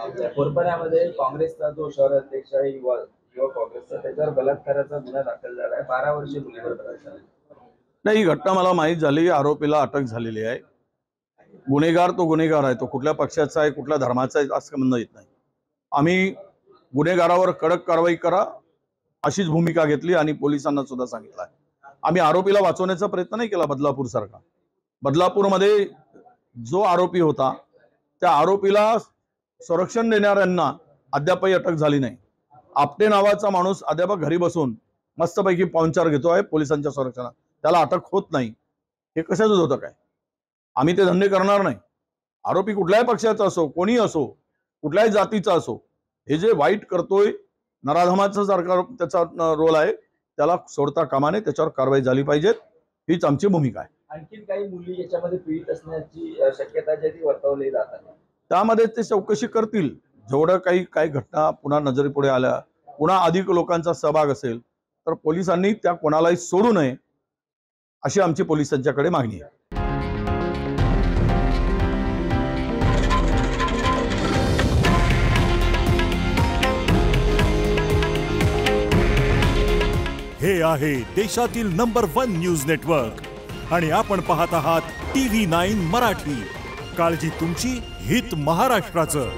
कोरपऱ्यामध्ये काँग्रेसचा जो शहर अध्यक्ष आहे युवा युवा काँग्रेसचा त्याच्यावर बलात्काराचा गुन्हा दाखल झाला आहे. 12 वर्षे मुलीवर बलात्कार. नाही, ही घटना मला माहीत झाली. आरोपीला अटक झालेली आहे. गुन्हेगार तो गुन्हेगार आहे. तो कुठल्या पक्षाचा आहे, कुठल्या धर्माचा आहे असं म्हणणं येत नाही. आम्ही गुन्हेगारावर कडक कारवाई करा अशीच भूमिका घेतली आणि पोलिसांना सुद्धा सांगितलं आहे. आम्ही आरोपीला वाचवण्याचा प्रयत्न नाही केला. बदलापूर सारखा बदलापूरमध्ये जो आरोपी होता त्या आरोपीला संरक्षण देणाऱ्यांना अद्यापही अटक झाली नाही. आपटे नावाचा माणूस अद्याप घरी बसून मस्तपैकी पाहुणचार घेतोय पोलिसांच्या संरक्षणात. त्याला अटक होत नाही. हे कशाचं होतं काय? आम्ही ते धंदे करणार नाही. आरोपी कुठल्याही पक्षाचा असो, कोणी असो, कुठल्याही जातीचा असो, हे जे वाईट करतोय नराधमाचा सारखा त्याचा रोल आहे, त्याला सोडता कामा नये. त्याच्यावर कारवाई झाली पाहिजे. हीच आमची भूमिका आहे. आणखीन काही मुली याच्यामध्ये पीडित असण्याची शक्यता जी ती वर्तवली जात आहे. त्यामध्ये ते चौकशी करतील. जेवढं काही घटना पुन्हा नजरेपुढे आल्या, पुन्हा अधिक लोकांचा सहभाग असेल तर पोलिसांनी त्या कोणालाही सोडू नये अशी आमची पोलिसांच्याकडे मागणी आहे. हे आहे देशातील नंबर 1 न्यूज नेटवर्क आणि आपण पाहत आहात TV9 मराठी. काळजी तुमची, हित महाराष्ट्राचं.